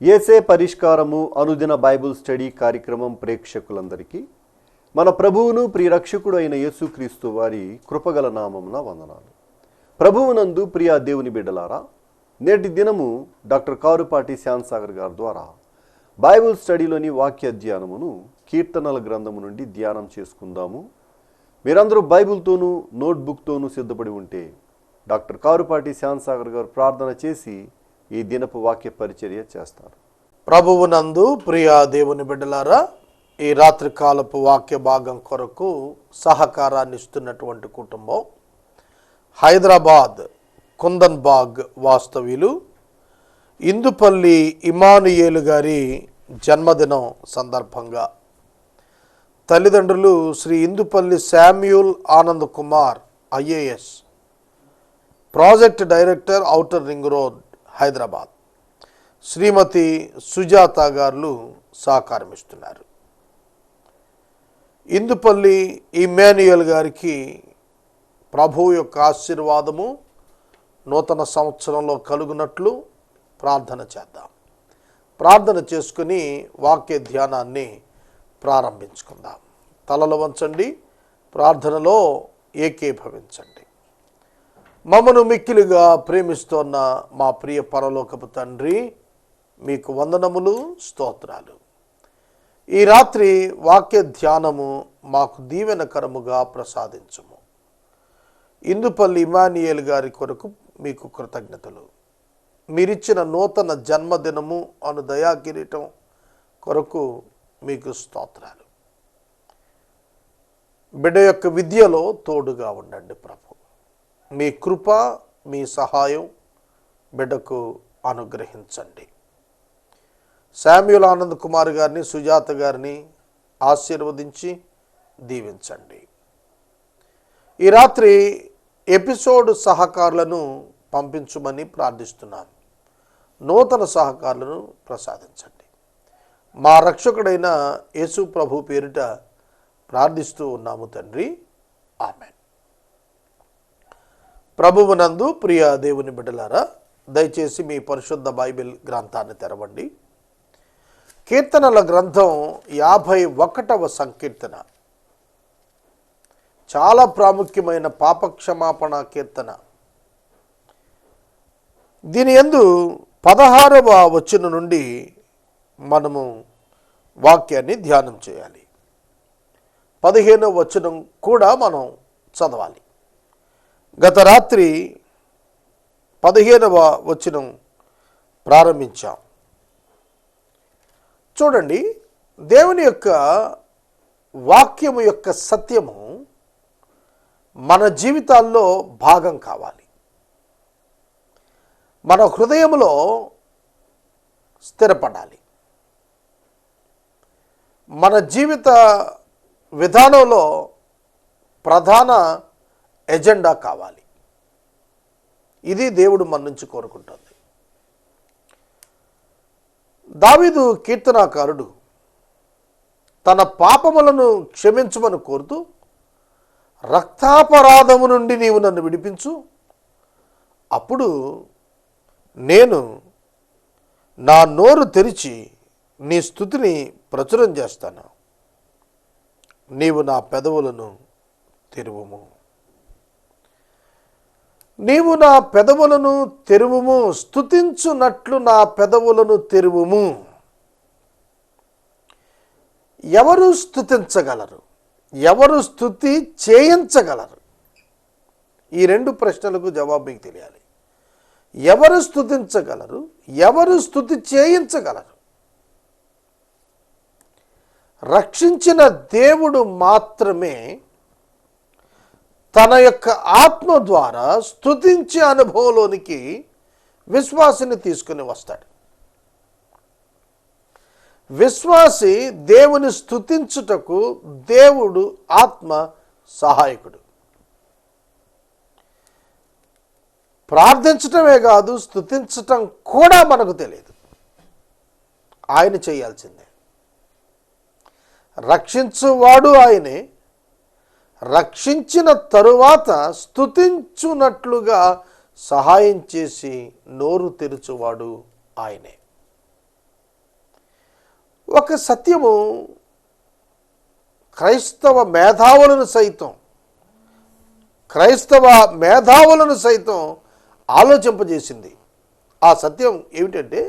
యేసే పరిష్కారము అనుదిన Bible study కార్యక్రమం ప్రేక్షకులందరికీ మన ప్రభువును ప్రియరక్షకుడు అయిన యేసుక్రీస్తు వారి కృపగల నామమున వందనాలు. ప్రభువునందు ప్రియ దేవుని బిడ్డలారా, నేటి దినము డాక్టర్ కారుపాటి శ్యాంసాగర్ గారి ద్వారా బైబిల్ స్టడీలోని వాక్య ధ్యానమును కీర్తనల గ్రంథము నుండి ధ్యానం చేసుకుందాము. మీరందరూ బైబిల్తోనూ నోట్బుక్తోనూ సిద్ధపడి ఉంటే డాక్టర్ కారుపాటి శ్యాంసాగర్ గారు ప్రార్థన చేసి ఈ దినపు వాక్య పరిచర్య చేస్తారు. ప్రభువునందు ప్రియ దేవుని బిడ్డలారా, ఈ రాత్రి కాలపు వాక్య భాగం కొరకు సహకారాన్ని ఇస్తున్నటువంటి కుటుంబం హైదరాబాద్ కుందన్ బాగ్ వాస్తవ్యులు ఇందుపల్లి ఇమానుయేలు గారి జన్మదినం సందర్భంగా తల్లిదండ్రులు Shri Indupalli Samuel Anand Kumar IAS, project director, outer ring road, Hyderabad, Shrimati Sujatha garu సహకారమిస్తున్నారు. ఇందుపల్లి ఇమాన్యుయల్ గారికి ప్రభు యొక్క ఆశీర్వాదము నూతన సంవత్సరంలో కలుగునట్లు ప్రార్థన చేద్దాం. ప్రార్థన చేసుకుని వాక్య ధ్యానాన్ని ప్రారంభించుకుందాం. తలలు వంచండి, ప్రార్థనలో ఏకీభవించండి. మమ్మను మిక్కిలిగా ప్రేమిస్తోన్న మా ప్రియ పరలోకపు తండ్రి, మీకు వందనములు, స్తోత్రాలు. ఈ రాత్రి వాక్య ధ్యానము మాకు దీవెనకరముగా ప్రసాదించుము. ఇందుపల్లి ఇమానుయేల్ గారి కొరకు మీకు కృతజ్ఞతలు. మీరిచ్చిన నూతన జన్మదినము అను దయా కిరీటం కొరకు మీకు స్తోత్రాలు. బిడ్డ యొక్క విద్యలో తోడుగా ఉండండి ప్రభు. మీ కృప, మీ సహాయం బిడ్డకు అనుగ్రహించండి. శామ్యూల్ ఆనంద్ కుమార్ గారిని, సుజాత గారిని ఆశీర్వదించి దీవించండి. ఈ రాత్రి ఎపిసోడ్ సహకారులను పంపించమని ప్రార్థిస్తున్నాను. నూతన సహకారులను ప్రసాదించండి. మా రక్షకుడైన యేసు ప్రభు పేరిట ప్రార్థిస్తూ ఉన్నాము తండ్రి, ఆమెన్. ప్రభువునందు ప్రియ దేవుని బిడ్డలారా, దయచేసి మీ పరిశుద్ధ బైబిల్ గ్రంథాన్ని తెరవండి. కీర్తనల గ్రంథం 51వ సంకీర్తన చాలా ప్రాముఖ్యమైన పాపక్షమాపణ కీర్తన. దీని యందు 16వ వచనం నుండి మనము వాక్యాన్ని ధ్యానం చేయాలి. 15వ వచనం కూడా మనం చదవాలి. గత రాత్రి 15వ వచనం ప్రారంభించాం. చూడండి, దేవుని యొక్క వాక్యము యొక్క సత్యము మన జీవితాల్లో భాగం కావాలి. మన హృదయంలో స్థిరపడాలి. మన జీవిత విధానంలో ప్రధాన ఎజెండా కావాలి. ఇది దేవుడు మన నుంచి కోరుకుంటుంది. దావీదు కీర్తనాకారుడు తన పాపములను క్షమించమని కోరుతూ, రక్తాపరాధము నుండి నీవు నన్ను విడిపించు, అప్పుడు నేను నా నోరు తెరిచి నీ స్తుతిని ప్రచురం చేస్తాను. నీవు నా పెదవులను తెరువుము. నీవు నా పెదవులను తెరువుము, స్తుతించునట్లు నా పెదవులను తెరువుము. ఎవరు స్తుతించగలరు? ఎవరు స్తుతి చేయించగలరు? ఈ 2 ప్రశ్నలకు జవాబు మీకు తెలియాలి. ఎవరు స్తుతించగలరు? ఎవరు స్తుతి చేయించగలరు? రక్షించిన దేవుడు మాత్రమే తన యొక్క ఆత్మ ద్వారా స్తుతించే అనుభవంలోనికి విశ్వాసిని తీసుకుని వస్తాడు. విశ్వాసి దేవుని స్తుతించుటకు దేవుడు ఆత్మ సహాయకుడు. ప్రార్థించటమే కాదు, స్తుతించటం కూడా మనకు తెలియదు. ఆయన చేయాల్సిందే. రక్షించువాడు ఆయనే. రక్షించిన తరువాత స్తుతించునట్లుగా సహాయం చేసి నోరు తెరుచువాడు ఆయనే. ఒక సత్యము క్రైస్తవ మేధావులను సైతం ఆలోచింపజేసింది. ఆ సత్యం ఏమిటంటే,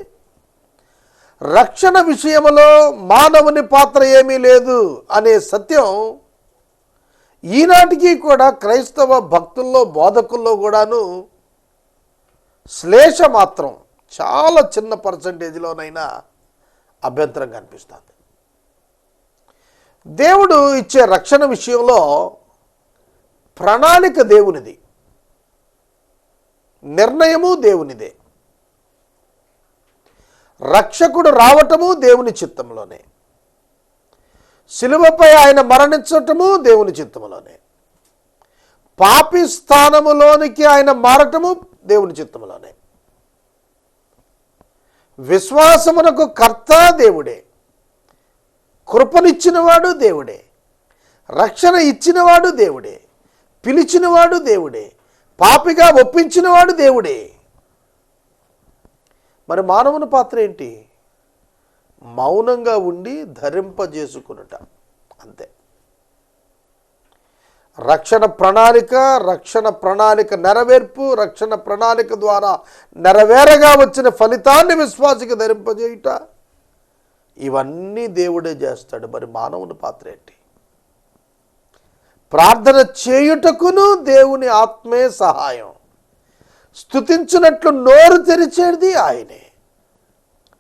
రక్షణ విషయంలో మానవుని పాత్ర ఏమీ లేదు అనే సత్యం ఈనాటికి కూడా క్రైస్తవ భక్తుల్లో బోధకుల్లో కూడాను శ్లేష మాత్రం చాలా చిన్న పర్సంటేజ్లోనైనా అభ్యంతరం కనిపిస్తుంది. దేవుడు ఇచ్చే రక్షణ విషయంలో ప్రణాళిక దేవునిది, నిర్ణయము దేవునిదే. రక్షకుడు రావటము దేవుని చిత్తంలోనే, శిలువపై ఆయన మరణించటము దేవుని చిత్తములోనే, పాపి స్థానములోనికి ఆయన మారటము దేవుని చిత్తములోనే. విశ్వాసమునకు కర్త దేవుడే, కృపనిచ్చినవాడు దేవుడే, రక్షణ ఇచ్చినవాడు దేవుడే, పిలిచినవాడు దేవుడే, పాపిగా ఒప్పించినవాడు దేవుడే. మరి మానవుని పాత్ర ఏంటి? మౌనంగా ఉండి ధరింపజేసుకునుట, అంతే. రక్షణ ప్రణాళిక నెరవేర్పు, రక్షణ ప్రణాళిక ద్వారా నెరవేరగా వచ్చిన ఫలితాన్ని విశ్వాసికి ధరింపజేయుట, ఇవన్నీ దేవుడే చేస్తాడు. మరి మానవుని పాత్ర ఏంటి? ప్రార్థన చేయుటకును దేవుని ఆత్మే సహాయం, స్తుతించున్నట్లు నోరు తెరిచేది ఆయనే.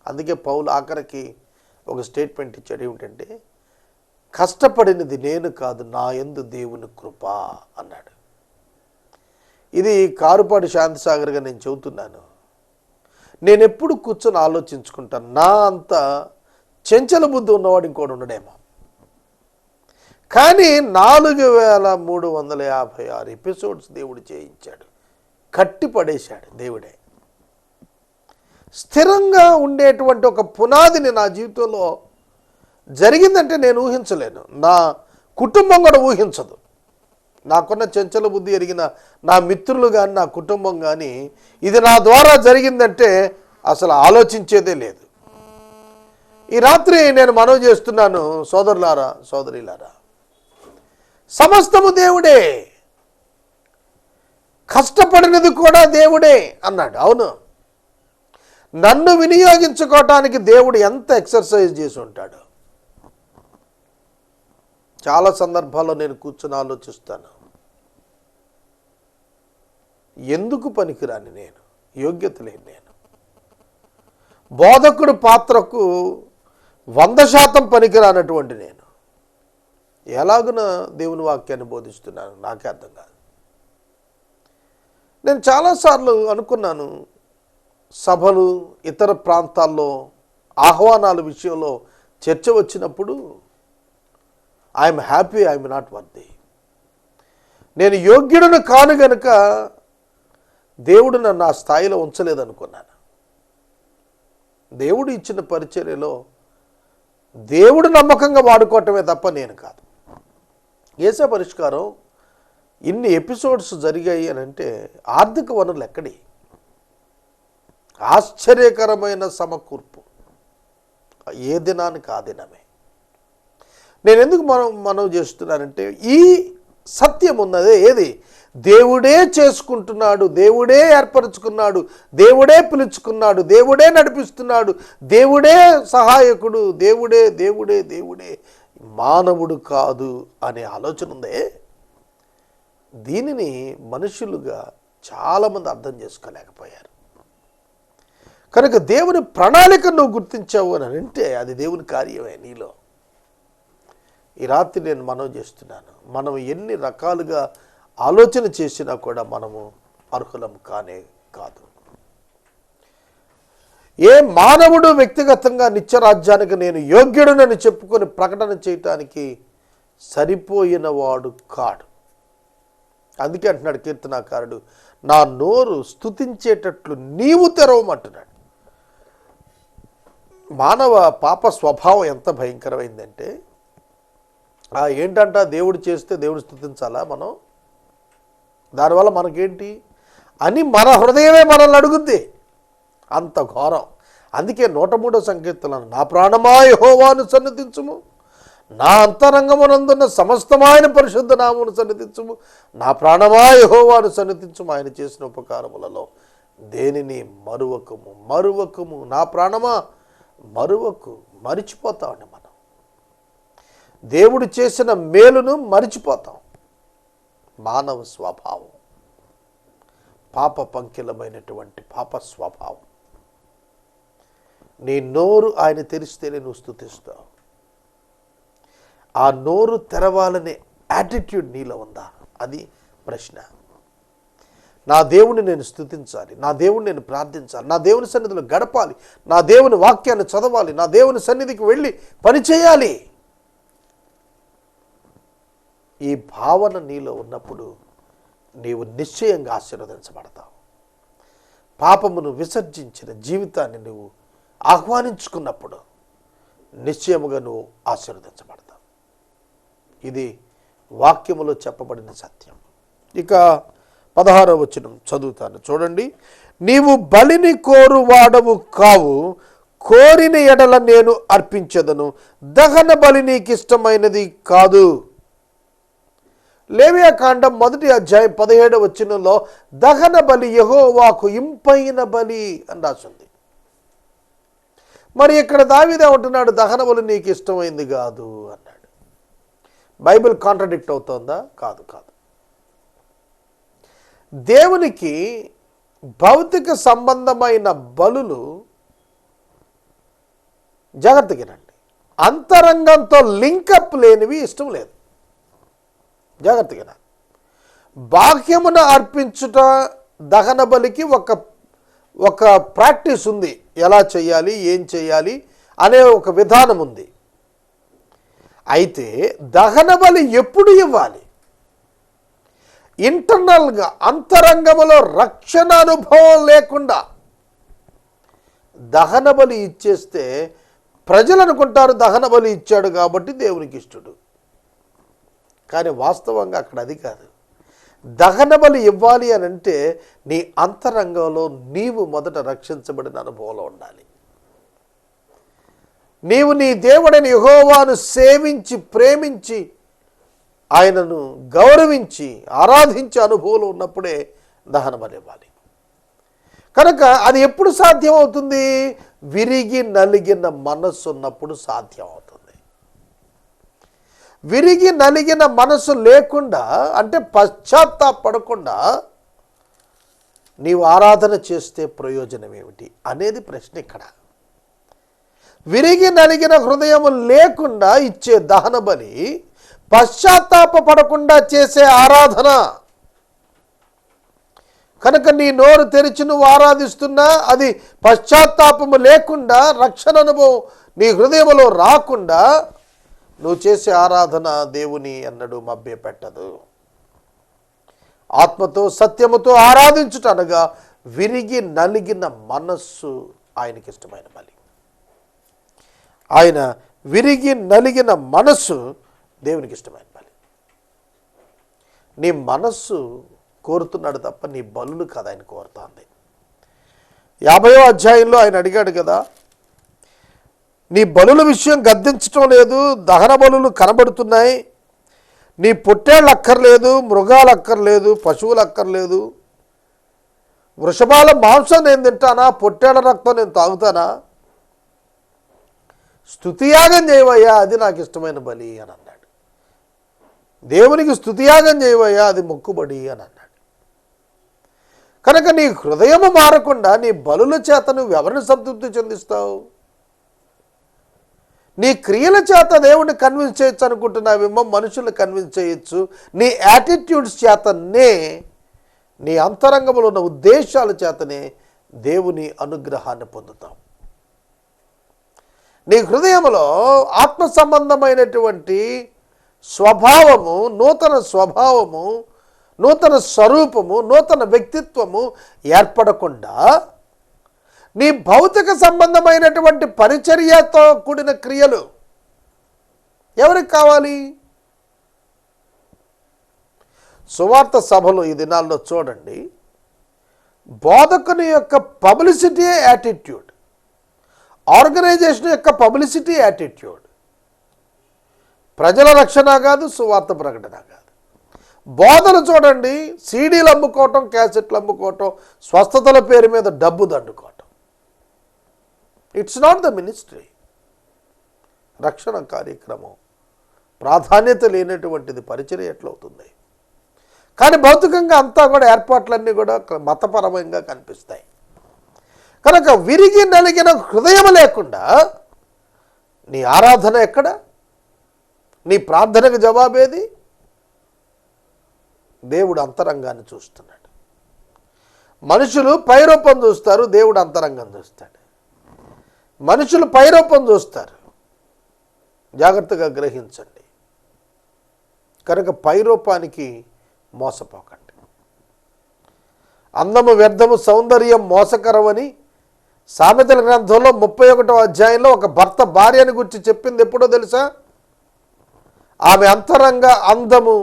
అందుకే పౌలు ఆఖరికి ఒక స్టేట్మెంట్ ఇచ్చాడు, ఏమిటంటే, కష్టపడినది నేను కాదు, నా యందు దేవుని కృప అన్నాడు. ఇది కారుపాటి శాంతిసాగర్గా నేను చెబుతున్నాను. నేను ఎప్పుడు కూర్చొని ఆలోచించుకుంటాను, నా అంత చెంచల బుద్ధి ఉన్నవాడు ఇంకోటి ఉండడేమో. కానీ 4356 ఎపిసోడ్స్ దేవుడు చేయించాడు, కట్టి పడేశాడు దేవుడే. స్థిరంగా ఉండేటువంటి ఒక పునాదిని నా జీవితంలో జరిగిందంటే నేను ఊహించలేను, నా కుటుంబం కూడా ఊహించదు. నాకున్న చెంచల బుద్ధి ఎరిగిన నా మిత్రులు కానీ నా కుటుంబం కానీ ఇది నా ద్వారా జరిగిందంటే అసలు ఆలోచించేదే లేదు. ఈ రాత్రి నేను మనవి చేస్తున్నాను, సోదరులారా సోదరీలారా, సమస్తము దేవుడే, కష్టపడినది కూడా దేవుడే అన్నాడు. అవును, నన్ను వినియోగించుకోవటానికి దేవుడు ఎంత ఎక్సర్సైజ్ చేసి ఉంటాడు. చాలా సందర్భాల్లో నేను కూర్చొని ఆలోచిస్తాను, ఎందుకు పనికిరాని నేను, యోగ్యత లేని నేను, బోధకుడు పాత్రకు 100% పనికిరానటువంటి నేను ఎలాగున దేవుని వాక్యాన్ని బోధిస్తున్నాను నాకే అర్థం కాదు. నేను చాలాసార్లు అనుకున్నాను, సభలు ఇతర ప్రాంతాల్లో ఆహ్వానాల విషయంలో చర్చ వచ్చినప్పుడు I'm happy, I'm not worthy, నేను యోగ్యుడను కాను గనుక దేవుడు నన్ను ఆ స్థాయిలో ఉంచలేదనుకున్నాను. దేవుడు ఇచ్చిన పరిచర్యలో దేవుడు నమ్మకంగా వాడుకోవటమే తప్ప నేను కాదు. ఏసే పరిష్కారం ఇన్ని ఎపిసోడ్స్ జరిగాయి అని అంటే ఆర్థిక వనరులు ఎక్కడి? ఆశ్చర్యకరమైన సమకూర్పు, ఏ దినానికి ఆ దినమే. నేను ఎందుకు మనం చేస్తున్నానంటే, ఈ సత్యం ఉన్నదే ఏది? దేవుడే చేసుకుంటున్నాడు, దేవుడే ఏర్పరచుకున్నాడు, దేవుడే పిలుచుకున్నాడు, దేవుడే నడిపిస్తున్నాడు, దేవుడే సహాయకుడు, దేవుడే దేవుడే దేవుడే, మానవుడు కాదు అనే ఆలోచన ఉందే. దీనిని మనుషులుగా చాలామంది అర్థం చేసుకోలేకపోయారు. కనుక దేవుని ప్రణాళిక నువ్వు గుర్తించావు అని అంటే అది దేవుని కార్యమే నీలో. ఈ రాత్రి నేను మనవి చేస్తున్నాను, మనం ఎన్ని రకాలుగా ఆలోచన చేసినా కూడా మనము అర్హులం కానే కాదు. ఏ మానవుడు వ్యక్తిగతంగా నిత్యరాజ్యానికి నేను యోగ్యుడునని చెప్పుకొని ప్రకటన చేయటానికి సరిపోయిన వాడు కాడు. అందుకే అంటున్నాడు కీర్తనాకారుడు, నా నోరు స్తుతించేటట్లు నీవు తెరవమంటున్నాడు. మానవ పాప స్వభావం ఎంత భయంకరమైందంటే, ఏంటంట దేవుడు చేస్తే దేవుడు స్తుతించాలా మనం, దానివల్ల మనకేంటి అని మన హృదయమే మనల్ని అడుగుద్ది. అంత ఘోరం. అందుకే 103వ సంకీర్తనలో నా ప్రాణమా యెహోవాను సన్నిధించుము, నా అంతరంగమునందున్న సమస్తమైన పరిశుద్ధ నామమును సన్నిధించుము, నా ప్రాణమా యెహోవాను సన్నిధించుము, ఆయన చేసిన ఉపకారములలో దేనిని మరువకము. మరువకము, నా ప్రాణమా మరువకు. మరిచిపోతామండి మనం, దేవుడు చేసిన మేలును మరిచిపోతాం. మానవ స్వభావం, పాప పంకిలమైనటువంటి పాప స్వభావం. నీ నోరు ఆయన తెరిస్తేనే నువ్వు స్తుతిస్తావు. ఆ నోరు తెరవాలనే యాటిట్యూడ్ నీలో ఉందా? అది ప్రశ్న. నా దేవుని నేను స్తుతించాలి, నా దేవుని నేను ప్రార్థించాలి, నా దేవుని సన్నిధిలో గడపాలి, నా దేవుని వాక్యాన్ని చదవాలి, నా దేవుని సన్నిధికి వెళ్ళి పని చేయాలి. ఈ భావన నీలో ఉన్నప్పుడు నీవు నిశ్చయంగా ఆశీర్వదించబడతావు. పాపమును విసర్జించిన జీవితాన్ని నువ్వు ఆహ్వానించుకున్నప్పుడు నిశ్చయముగా నువ్వు ఆశీర్వదించబడతావు. ఇది వాక్యములో చెప్పబడిన సత్యం. ఇక 16వ వచనం చదువుతాను చూడండి. నీవు బలిని కోరువాడవు కావు, కోరిన ఎడల నేను అర్పించదను, దహన బలి నీకు ఇష్టమైనది కాదు. లేవియాకాండం 1వ అధ్యాయం 17వ వచనంలో దహన బలి యెహోవాకు ఇంపైన బలి అని రాసింది. మరి ఇక్కడ దావీదు ఏమంటున్నాడు? దహన బలి నీకు ఇష్టమైంది కాదు అన్నాడు. బైబిల్ కాంట్రడిక్ట్ అవుతోందా? కాదు కాదు. దేవునికి భౌతిక సంబంధమైన బలులు, జాగ్రత్తగానండి, అంతరంగంతో లింకప్ లేనివి ఇష్టం లేదు. జాగ్రత్తగా, బాహ్యమున అర్పించుట దహన బలికి ఒక ప్రాక్టీస్ ఉంది. ఎలా చేయాలి, ఏం చేయాలి అనే ఒక విధానం ఉంది. అయితే దహన బలి ఎప్పుడు ఇవ్వాలి? ఇంటర్నల్గా, అంతరంగములో రక్షణ అనుభవం లేకుండా దహన బలి ఇచ్చేస్తే ప్రజలు అనుకుంటారు దహన బలి ఇచ్చాడు కాబట్టి దేవునికి ఇష్టడు. కానీ వాస్తవంగా అక్కడ అది కాదు. దహన బలి ఇవ్వాలి అని అంటే నీ అంతరంగంలో నీవు మొదట రక్షించబడిన అనుభవంలో ఉండాలి. నీవు నీ దేవుడైన యెహోవాను సేవించి, ప్రేమించి, ఆయనను గౌరవించి, ఆరాధించే అనుభవంలో ఉన్నప్పుడే దహన బలి ఇవ్వాలి. కనుక అది ఎప్పుడు సాధ్యమవుతుంది? విరిగి నలిగిన మనస్సు ఉన్నప్పుడు సాధ్యమవుతుంది. విరిగి నలిగిన మనసు లేకుండా, అంటే పశ్చాత్తాపడకుండా నీవు ఆరాధన చేస్తే ప్రయోజనం ఏమిటి అనేది ప్రశ్న ఇక్కడ. విరిగి నలిగిన హృదయం లేకుండా ఇచ్చే దహన బలి పశ్చాత్తాపడకుండా చేసే ఆరాధన. కనుక నీ నోరు తెరిచి నువ్వు ఆరాధిస్తున్నా అది పశ్చాత్తాపము లేకుండా, రక్షణ అనుభవం నీ హృదయంలో రాకుండా నువ్వు చేసే ఆరాధన దేవుని అన్నడు మభ్యపెట్టదు. ఆత్మతో సత్యముతో ఆరాధించుట అనగా విరిగి నలిగిన మనస్సు ఆయనకి ఇష్టమైన బలి. ఆయన విరిగి నలిగిన మనస్సు దేవునికి ఇష్టమైన బలి. నీ మనస్సు కోరుతున్నాడు తప్ప నీ బలులు కాదు ఆయన కోరుతుంది. 50వ అధ్యాయంలో ఆయన అడిగాడు కదా, నీ బలుల విషయం గద్దించటం లేదు, దహన బలులు కనబడుతున్నాయి, నీ పొట్టేళ్ళు అక్కర్లేదు, మృగాలు అక్కర్లేదు, పశువులు అక్కర్లేదు, వృషభాల మాంసం నేను తింటానా, పొట్టేళ్ల రక్తం నేను తాగుతానా, స్తుతియాగం చేయవయ్యా అది నాకు ఇష్టమైన బలి అని అన్నాడు. దేవునికి స్తుతియాగం చేయవయ్యా అది మొక్కుబడి అని అన్నాడు. కనుక నీ హృదయము మారకుండా నీ బలుల చేత నువ్వు ఎవరిని సంతృప్తి చెందిస్తావు? నీ క్రియల చేత దేవుడిని కన్విన్స్ చేయొచ్చు అనుకుంటున్నావేమో, మనుషులను కన్విన్స్ చేయొచ్చు. నీ యాటిట్యూడ్స్ చేతనే, నీ అంతరంగంలో ఉన్న ఉద్దేశాల చేతనే దేవుని అనుగ్రహాన్ని పొందుతాం. నీ హృదయంలో ఆత్మ సంబంధమైనటువంటి స్వభావము, నూతన స్వభావము, నూతన స్వరూపము, నూతన వ్యక్తిత్వము ఏర్పడకుండా నీ భౌతిక సంబంధమైనటువంటి పరిచర్యతో కూడిన క్రియలు ఎవరికి కావాలి? సువార్త సభలు ఈ దినాల్లో చూడండి, బోధకుని యొక్క పబ్లిసిటీ యాటిట్యూడ్, ఆర్గనైజేషన్ యొక్క పబ్లిసిటీ యాటిట్యూడ్. ప్రజల రక్షణ కాదు, సువార్త ప్రకటన కాదు. బోధన చూడండి, సీడీలు అమ్ముకోవటం, క్యాసెట్లు అమ్ముకోవటం, స్వస్థతల పేరు మీద డబ్బు దండుకోవటం. It's not the ministry. రక్షణ కార్యక్రమం ప్రాధాన్యత లేనటువంటిది పరిచర్య ఎట్లవుతుంది? కానీ భౌతికంగా అంతా కూడా ఏర్పాట్లన్నీ కూడా మతపరమంగా కనిపిస్తాయి. కనుక విరిగి నలిగిన హృదయం లేకుండా నీ ఆరాధన ఎక్కడ? నీ ప్రార్థనకు జవాబేది? దేవుడు అంతరంగాన్ని చూస్తున్నాడు. మనుషులు పైరూపం చూస్తారు, దేవుడు అంతరంగం చూస్తాడు. మనుషులు పైరూపం చూస్తారు, జాగ్రత్తగా గ్రహించండి. కనుక పైరూపానికి మోసపోకండి. అందము వ్యర్థము, సౌందర్యం మోసకరమని సామెతల గ్రంథంలో 31వ అధ్యాయంలో ఒక భర్త భార్యని గురించి చెప్పింది ఎప్పుడో తెలుసా? ఆమె అంతరంగ అందము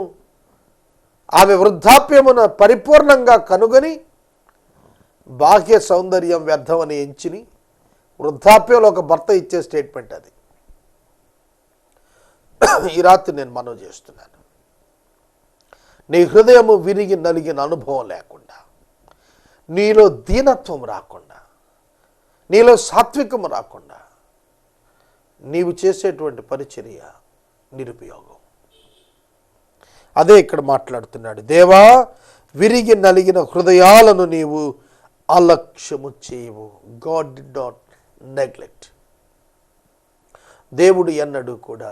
ఆమె వృద్ధాప్యమున పరిపూర్ణంగా కనుగొని బాహ్య సౌందర్యం వ్యర్థమని ఎంచిని. వృద్ధాప్యంలో ఒక భర్త ఇచ్చే స్టేట్మెంట్ అది. ఈ రాత్రి నేను మనవి చేస్తున్నాను, నీ హృదయము విరిగి నలిగిన అనుభవం లేకుండా, నీలో దీనత్వం రాకుండా, నీలో సాత్వికము రాకుండా నీవు చేసేటువంటి పరిచర్య నిరుపయోగం. అదే ఇక్కడ మాట్లాడుతున్నాడు. దేవా, విరిగి నలిగిన హృదయాలను నీవు అలక్ష్యము చేయవు. God did not neglect. దేవుడు ఎన్నడూ కూడా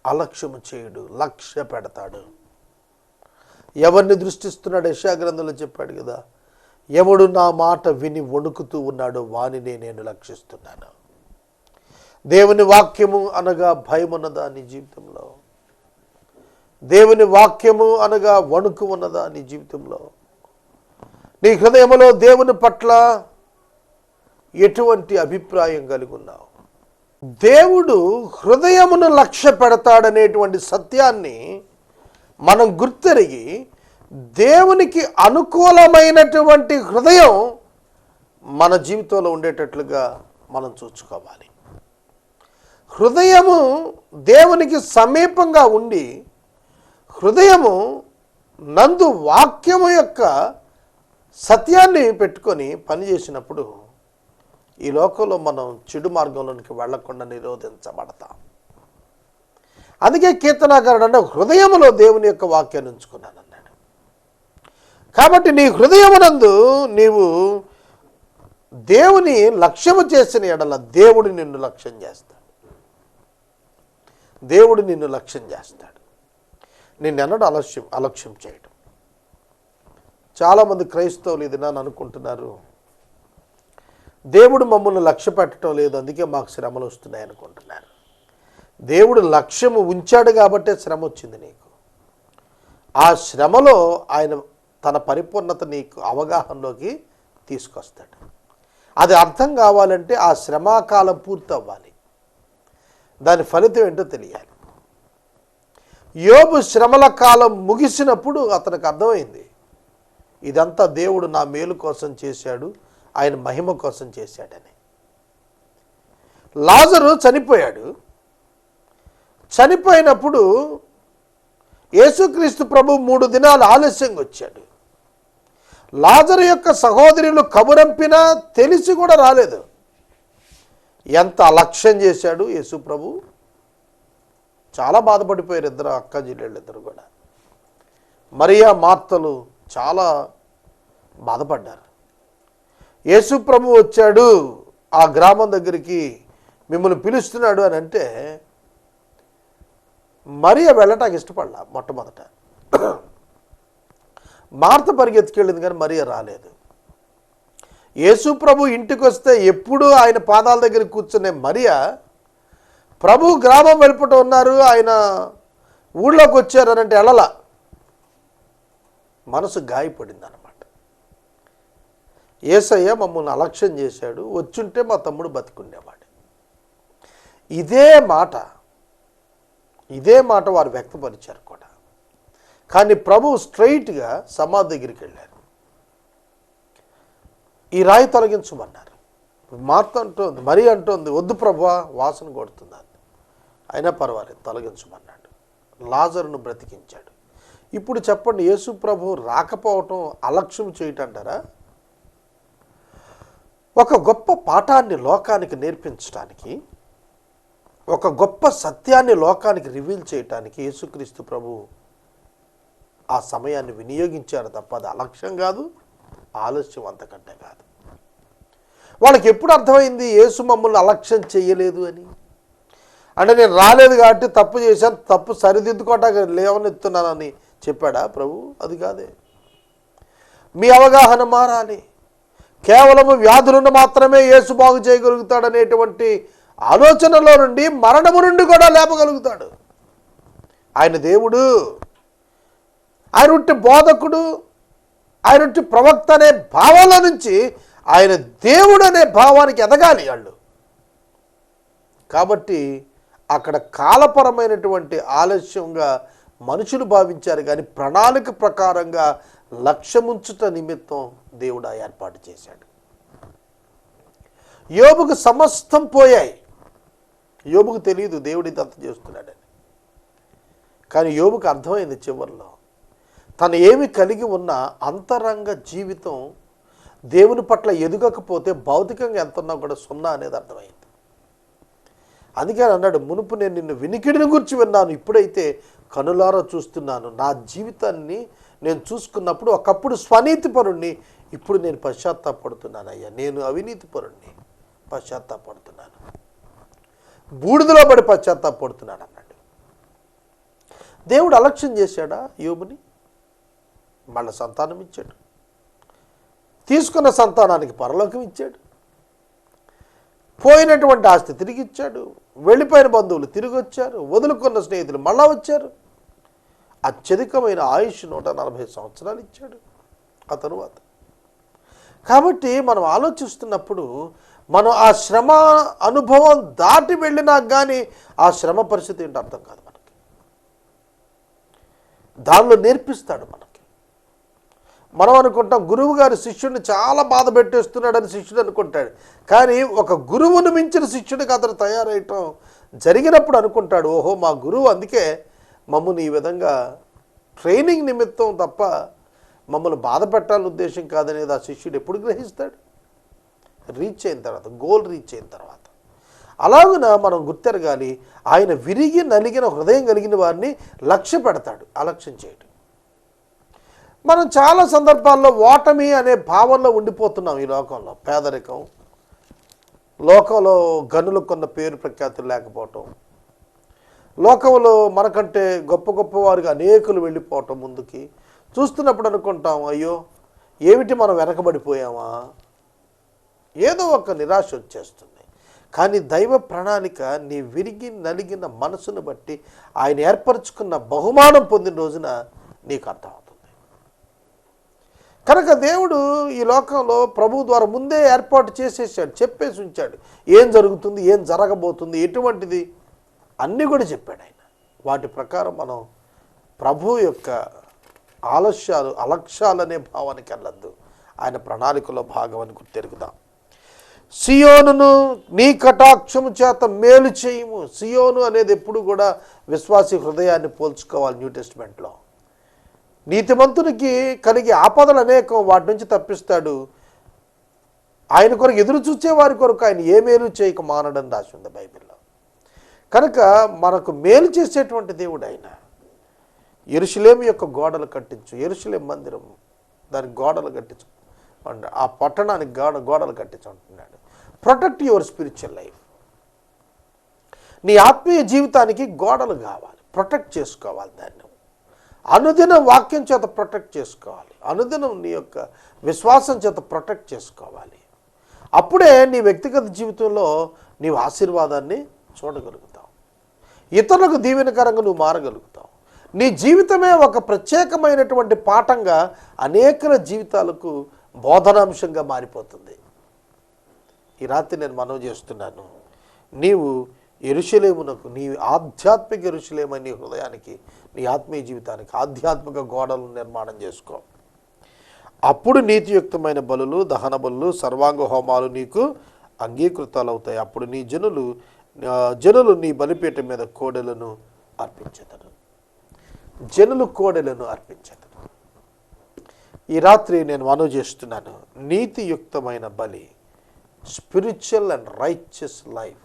అలక్ష్యము చేయుడు, లక్ష్య పెడతాడు. ఎవరిని దృష్టిస్తున్నాడు? యెషయా గ్రంథంలో చెప్పాడు కదా, ఎవడు నా మాట విని వణుకుతూ ఉన్నాడో వానినే నేను లక్షిస్తున్నాను. దేవుని వాక్యము అనగా భయం ఉన్నదా నీ జీవితంలో? దేవుని వాక్యము అనగా వణుకు ఉన్నదా నీ జీవితంలో? నీ హృదయంలో దేవుని పట్ల ఎటువంటి అభిప్రాయం కలిగి ఉన్నావు? దేవుడు హృదయమును లక్ష్య పెడతాడనేటువంటి సత్యాన్ని మనం గుర్తెరిగి దేవునికి అనుకూలమైనటువంటి హృదయం మన జీవితంలో ఉండేటట్లుగా మనం చూసుకోవాలి. హృదయము దేవునికి సమీపంగా ఉండి హృదయము నందు వాక్యము యొక్క సత్యాన్ని పెట్టుకొని పనిచేసినప్పుడు ఈ లోకంలో మనం చెడు మార్గంలోనికి వెళ్లకుండా నిరోధించబడతాం. అందుకే కీర్తనాకారుడు అంటే హృదయములో దేవుని యొక్క వాక్యాన్ని ఉంచుకున్నాను అన్నాడు. కాబట్టి నీ హృదయమునందు నీవు దేవుని లక్ష్యము చేసిన ఎడల దేవుడు నిన్ను లక్ష్యం చేస్తాడు. దేవుడు నిన్ను లక్ష్యం చేస్తాడు. నిన్నెన్నడూ అలక్ష్యం చేయడం. చాలామంది క్రైస్తవులు ఇది నన్ను అనుకుంటున్నారు, దేవుడు మమ్మల్ని లక్ష్య పెట్టడం లేదు, అందుకే మాకు శ్రమలు వస్తున్నాయి అనుకుంటున్నారు. దేవుడు లక్ష్యము ఉంచాడు కాబట్టే శ్రమ వచ్చింది నీకు. ఆ శ్రమలో ఆయన తన పరిపూర్ణత నీకు అవగాహనలోకి తీసుకొస్తాడు. అది అర్థం కావాలంటే ఆ శ్రమాకాలం పూర్తి అవ్వాలి. దాని ఫలితం ఏంటో తెలియాలి. యోబు శ్రమల కాలం ముగిసినప్పుడు అతనికి అర్థమైంది, ఇదంతా దేవుడు నా మేలు కోసం చేశాడు, ఆయన మహిమ కోసం చేశాడని. లాజరు చనిపోయాడు. చనిపోయినప్పుడు యేసుక్రీస్తు ప్రభు 3 దినాలు ఆలస్యంగా వచ్చాడు. లాజరు యొక్క సహోదరులు కబురంపినా తెలిసి కూడా రాలేదు. ఎంత అలక్ష్యం చేశాడు యేసు ప్రభు. చాలా బాధపడిపోయారు ఇద్దరు అక్క చెల్లెళ్ళిద్దరు కూడా. మరియా మార్తలు చాలా బాధపడ్డారు. యేసు ప్రభు వచ్చాడు ఆ గ్రామం దగ్గరికి, మిమ్మల్ని పిలుస్తున్నాడు అని అంటే మరియా వెళ్ళటానికి ఇష్టపడలా. మొట్టమొదట మార్త పరిగెత్తుకెళ్ళింది కానీ మరియా రాలేదు. యేసు ప్రభు ఇంటికి వస్తే ఎప్పుడూ ఆయన పాదాల దగ్గర కూర్చునే మరియా ప్రభు గ్రామం వెళ్ళిపోతూ ఉన్నారు, ఆయన ఊళ్ళోకి వచ్చారనంటే వెళ్ళలా. మనసు గాయపడింది అన్నమాట. యేసయ్య మమ్మల్ని అలక్ష్యం చేశాడు, వచ్చుంటే మా తమ్ముడు బతికుండేవాడు. ఇదే మాట వారు వ్యక్తపరిచారు కూడా. కానీ ప్రభు స్ట్రైట్గా సమాధి దగ్గరికి వెళ్ళారు. ఈ రాయి తొలగించమన్నారు. మార్త అంటోంది, మరి అంటోంది, వద్దు ప్రభువా, వాసన కొడుతుంది అని. అయినా పర్వాలేదు, తొలగించమన్నాడు. లాజరును బ్రతికించాడు. ఇప్పుడు చెప్పండి, యేసు ప్రభు రాకపోవటం అలక్ష్యం చేయటంటారా? ఒక గొప్ప పాఠాన్ని లోకానికి నేర్పించడానికి, ఒక గొప్ప సత్యాన్ని లోకానికి రివీల్ చేయటానికి యేసుక్రీస్తు ప్రభు ఆ సమయాన్ని వినియోగించారు తప్ప అది అలక్ష్యం కాదు, ఆలస్యం అంతకంటే కాదు. వాళ్ళకి ఎప్పుడు అర్థమైంది యేసు మమ్మల్ని అలక్ష్యం చేయలేదు అని? అంటే నేను రాలేదు కాబట్టి తప్పు చేశాను, తప్పు సరిదిద్దుకోవటానికి లేవనెత్తున్నానని చెప్పాడా ప్రభు? అది కాదే. మీ అవగాహన మారాలి. కేవలము వ్యాధులను మాత్రమే యేసు బాగు చేయగలుగుతాడనేటువంటి ఆలోచనలో నుండి మరణము నుండి కూడా లేపగలుగుతాడు. ఆయన దేవుడు, ఆయన ఉట్టి బోధకుడు, ఆయన ఉట్టి ప్రవక్త అనే భావంలో నుంచి ఆయన దేవుడు అనే భావానికి ఎదగాలి వాళ్ళు. కాబట్టి అక్కడ కాలపరమైనటువంటి ఆలస్యంగా మనుషులు భావించారు, కానీ ప్రణాళిక ప్రకారంగా లక్ష్యముంచుట నిమిత్తం దేవుడు ఏర్పాటు చేశాడు. యోబుకు సమస్తం పోయాయి. యోబుకు తెలియదు దేవుడు ఇదంతా చేస్తున్నాడని. కానీ యోబుకు అర్థమైంది చివరిలో, తను ఏమి కలిగి ఉన్న అంతరంగ జీవితం దేవుని పట్ల ఎదగకపోతే భౌతికంగా ఎంత ఉన్నా కూడా సున్నా అనేది అర్థమైంది. అందుకే అన్నాడు, మునుపు నేను నిన్ను వినికిడిని గురించి విన్నాను, ఇప్పుడైతే కనులారా చూస్తున్నాను. నా జీవితాన్ని నేను చూసుకున్నప్పుడు ఒకప్పుడు స్వనీతిపరుణ్ణి, ఇప్పుడు నేను పశ్చాత్తాపడుతున్నాను. అయ్యా, నేను అవినీతిపరుణ్ణి, పశ్చాత్తాపడుతున్నాను, బూడిదలో పడి పశ్చాత్తాపడుతున్నాను అన్నాడు. దేవుడు అలక్ష్యం చేశాడా యోబుని? మళ్ళీ సంతానం ఇచ్చాడు. తీసుకున్న సంతానానికి పరలోకం ఇచ్చాడు. పోయినటువంటి ఆస్తి తిరిగి ఇచ్చాడు. వెళ్ళిపోయిన బంధువులు తిరిగి వచ్చారు. వదులుకున్న స్నేహితులు మళ్ళా వచ్చారు. అత్యధికమైన ఆయుష్ 140 సంవత్సరాలు ఇచ్చాడు ఆ తరువాత. కాబట్టి మనం ఆలోచిస్తున్నప్పుడు మనం ఆ శ్రమ అనుభవం దాటి వెళ్ళినా కానీ ఆ శ్రమ పరిస్థితి ఏంటో అర్థం కాదు మనకి. దానిలో నేర్పిస్తాడు మనకి. మనం అనుకుంటాం గురువు గారి శిష్యుడిని చాలా బాధ పెట్టేస్తున్నాడని శిష్యుడు అనుకుంటాడు. కానీ ఒక గురువును మించిన శిష్యుడికి అతను తయారయ్యటం జరిగినప్పుడు అనుకుంటాడు, ఓహో మా గురువు అందుకే మమ్మల్ని ఈ విధంగా ట్రైనింగ్ నిమిత్తం తప్ప మమ్మల్ని బాధ పెట్టాలని ఉద్దేశం కాదనేది ఆ శిష్యుడు ఎప్పుడు గ్రహిస్తాడు? రీచ్ అయిన తర్వాత, గోల్ రీచ్ అయిన తర్వాత. అలాగున మనం గుర్తెరగాలి, ఆయన విరిగి నలిగిన హృదయం కలిగిన వారిని లక్ష్య పెడతాడు, అలక్ష్యం చేయడు. మనం చాలా సందర్భాల్లో ఓటమి అనే భావంలో ఉండిపోతున్నాం. ఈ లోకంలో పేదరికం, లోకంలో గనులకు కొన్న పేరు ప్రఖ్యాతులు లేకపోవటం, లోకంలో మనకంటే గొప్ప గొప్ప వారికి అనేకులు వెళ్ళిపోవటం ముందుకి చూస్తున్నప్పుడు అనుకుంటాం, అయ్యో ఏమిటి మనం వెనకబడిపోయామా? ఏదో ఒక నిరాశ వచ్చేస్తుంది. కానీ దైవ ప్రణాళిక నీ విరిగి నలిగిన మనసును బట్టి ఆయన ఏర్పరచుకున్న బహుమానం పొందిన రోజున నీకు అర్థమవుతుంది. కనుక దేవుడు ఈ లోకంలో ప్రభు ద్వారా ముందే ఏర్పాటు చేసేసాడు, చెప్పేసి ఉంచాడు. ఏం జరుగుతుంది, ఏం జరగబోతుంది, ఎటువంటిది అన్నీ కూడా చెప్పాడు ఆయన. వాటి ప్రకారం మనం ప్రభు యొక్క ఆలస్యాలు అలక్ష్యాలనే భావానికి వెళ్ళద్దు, ఆయన ప్రణాళికలో భాగమని గుర్తెరుగుదాం. సియోనును నీ కటాక్షము చేత మేలు చేయము. సియోను అనేది ఎప్పుడు కూడా విశ్వాసి హృదయాన్ని పోల్చుకోవాలి. న్యూ టెస్టిమెంట్లో నీతిమంతునికి కలిగే ఆపదలు అనేకం, వాటి నుంచి తప్పిస్తాడు. ఆయన కొరకు ఎదురు చూసే వారి కొరకు ఆయన ఏ మేలు చేయక మానడని రాసి ఉంది బైబిల్లో. కనుక మనకు మేలు చేసేటువంటి దేవుడు ఆయన. యెరూషలేము యొక్క గోడలు కట్టించు, యెరూషలేము మందిరం దానికి గోడలు కట్టించు, ఆ పట్టణానికి గోడలు కట్టించు అంటున్నాడు. Protect your spiritual life. నీ ఆత్మీయ జీవితానికి గోడలు కావాలి, ప్రొటెక్ట్ చేసుకోవాలి. దాన్ని అనుదినం వాక్యం చేత ప్రొటెక్ట్ చేసుకోవాలి, అనుదినం నీ యొక్క విశ్వాసం చేత ప్రొటెక్ట్ చేసుకోవాలి. అప్పుడే నీ వ్యక్తిగత జీవితంలో నీవు ఆశీర్వాదాన్ని చూడగలుగుతావు, ఇతరులకు దీవెనకరంగా నువ్వు మారగలుగుతావు. నీ జీవితమే ఒక ప్రత్యేకమైనటువంటి పాఠంగా అనేకల జీవితాలకు బోధనాంశంగా మారిపోతుంది. ఈ రాత్రి నేను మనవి చేస్తున్నాను, నీవు యెరూషలేమునకు, నీ ఆధ్యాత్మిక యెరూషలేము నీ హృదయానికి, నీ ఆత్మీయ జీవితానికి ఆధ్యాత్మిక గోడలను నిర్మాణం చేసుకో. అప్పుడు నీతియుక్తమైన బలులు, దహన బలులు, సర్వాంగ హోమాలు నీకు అంగీకృతాలు అవుతాయి. అప్పుడు నీ జనులు నీ బలిపీఠం మీద కోడెలను అర్పించెదరు. జనులు కోడెలను అర్పించెదరు. ఈ రాత్రి నేను మనవి చేస్తున్నాను, నీతియుక్తమైన బలి, స్పిరిచువల్ అండ్ రైచియస్ లైఫ్,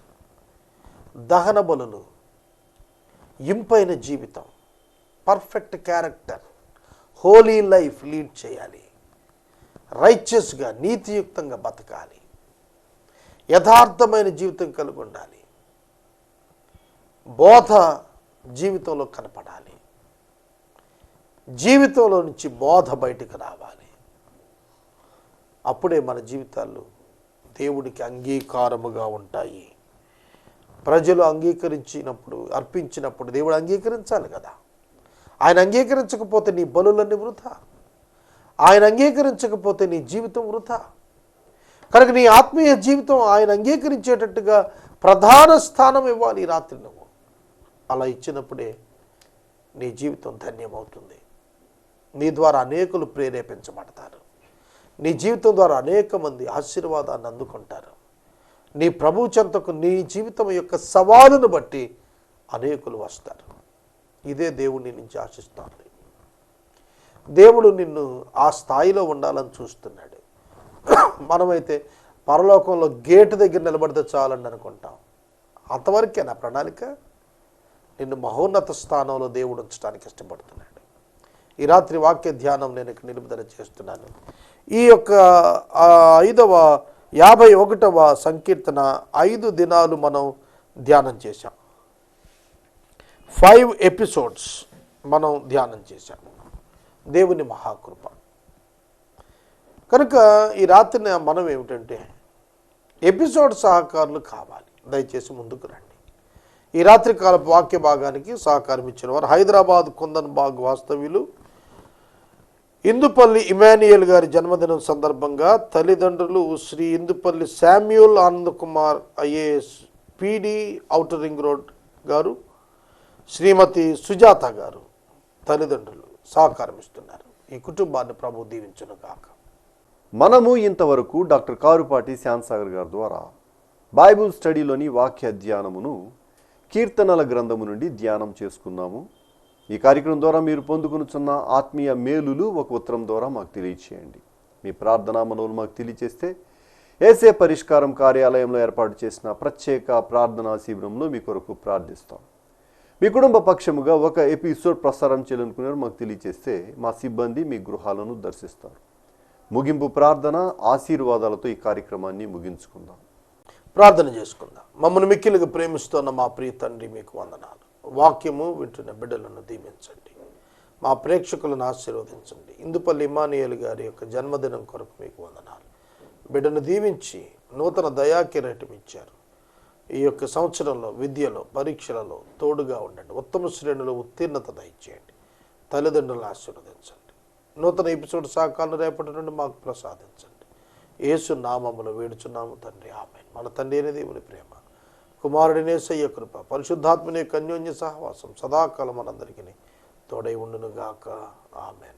దహన బలులు, ఇంపైన జీవితం, perfect character, Holi life lead చేయాలి. రైచియస్గా, నీతియుక్తంగా బతకాలి. యథార్థమైన జీవితం కలిగి ఉండాలి. బోధ జీవితంలో కనపడాలి. జీవితంలో నుంచి బోధ బయటకు రావాలి. అప్పుడే మన జీవితాలు దేవుడికి అంగీకారముగా ఉంటాయి. ప్రజలు అంగీకరించినప్పుడు, అర్పించినప్పుడు దేవుడు అంగీకరించాలి కదా. ఆయన అంగీకరించకపోతే నీ బలులన్నీ వృథా. ఆయన అంగీకరించకపోతే నీ జీవితం వృథా. కనుక నీ ఆత్మీయ జీవితం ఆయన అంగీకరించేటట్టుగా ప్రధాన స్థానం ఇవ్వాలి ఈ రాత్రి నువ్వు. అలా ఇచ్చినప్పుడే నీ జీవితం ధన్యమవుతుంది. నీ ద్వారా అనేకులు ప్రేరేపించబడతారు. నీ జీవితం ద్వారా అనేక మంది ఆశీర్వాదాన్ని అందుకుంటారు. నీ ప్రభు చెంతకు నీ జీవితం యొక్క సవాలును బట్టి అనేకులు వస్తారు. ఇదే దేవుని నుంచి ఆశిస్తోంది. దేవుడు నిన్ను ఆ స్థాయిలో ఉండాలని చూస్తున్నాడు. మనమైతే పరలోకంలో గేటు దగ్గర నిలబడితే చాలండి అనుకుంటాం. అంతవరకే నా ప్రణాళిక. నిన్ను మహోన్నత స్థానంలో దేవుడు ఉంచడానికి ఇష్టపడుతున్నాడు. ఈ రాత్రి వాక్య ధ్యానం నేను ఇక్కడ నిలుపుదల చేస్తున్నాను. ఈ యొక్క 51వ సంకీర్తన 5 దినాలు మనం ధ్యానం చేశాం. 5 ఎపిసోడ్స్ మనం ధ్యానం చేశాం. దేవుని మహాకృప. కనుక ఈ రాత్రి మనం ఏమిటంటే ఎపిసోడ్ సహకారులు కావాలి. దయచేసి ముందుకు రండి. ఈ రాత్రి కాలపు వాక్య భాగానికి సహకారం ఇచ్చిన వారు హైదరాబాద్ కుందన్ బాగ్ వాస్తవ్యులు ఇందుపల్లి ఇమాన్యుయల్ గారి జన్మదినం సందర్భంగా తల్లిదండ్రులు Shri Indupalli Samuel Anand Kumar IAS PD outer ring road గారు, శ్రీమతి సుజాత గారు తల్లిదండ్రులు సహకారం ఇస్తున్నారు. ఈ కుటుంబాన్ని ప్రభు దీవించును గాక. మనము ఇంతవరకు డాక్టర్ కారుపాటి శ్యాంసాగర్ గారి ద్వారా బైబిల్ స్టడీలోని వాక్య ధ్యానమును కీర్తనల గ్రంథము నుండి ధ్యానం చేసుకున్నాము. ఈ కార్యక్రమం ద్వారా మీరు పొందుకునుచున్న ఆత్మీయ మేలులు ఒక ఉత్తరం ద్వారా మాకు తెలియచేయండి. మీ ప్రార్థనా మనవులు మాకు తెలియచేస్తే ఏసే పరిష్కారం కార్యాలయంలో ఏర్పాటు చేసిన ప్రత్యేక ప్రార్థనా శిబిరంలో మీ కొరకు ప్రార్థిస్తాం. మీ కుటుంబ పక్షముగా ఒక ఎపిసోడ్ ప్రసారం చేయాలనుకున్నారు మాకు తెలియచేస్తే మా సిబ్బంది మీ గృహాలను దర్శిస్తారు. ముగింపు ప్రార్థన ఆశీర్వాదాలతో ఈ కార్యక్రమాన్ని ముగించుకుందాం. ప్రార్థన చేసుకుందాం. మమ్మల్ని మిక్కిలిగా ప్రేమిస్తున్న మా ప్రియ తండ్రి, మీకు వందనాలు. వాక్యము వింటున్న బిడ్డలను దీవించండి. మా ప్రేక్షకులను ఆశీర్వదించండి. ఇందుపల్లి ఇమానియేల్ గారి యొక్క జన్మదినం కొరకు మీకు వందనాలు. బిడ్డను దీవించి నూతన దయాకిరీటం ఇచ్చారు. ఈ యొక్క సంవత్సరంలో విద్యలో, పరీక్షలలో తోడుగా ఉండండి. ఉత్తమ శ్రేణులు ఉత్తీర్ణత దయచేయండి. తల్లిదండ్రులను ఆశీర్వదించండి. నూతన ఎపిసోడ్ సహకారాలు రేపటి నుండి మాకు ప్రసాదించండి. యేసు నామములో వేడుచున్నాము తండ్రి, ఆమేన్. మన తండ్రి అయిన దేవుని ప్రేమ, కుమారుడినే యేసయ్య కృప, పరిశుద్ధాత్మని యొక్క అన్యోన్య సహవాసం సదాకాలం మనందరికీ తోడై ఉండును గాక. ఆమేన్.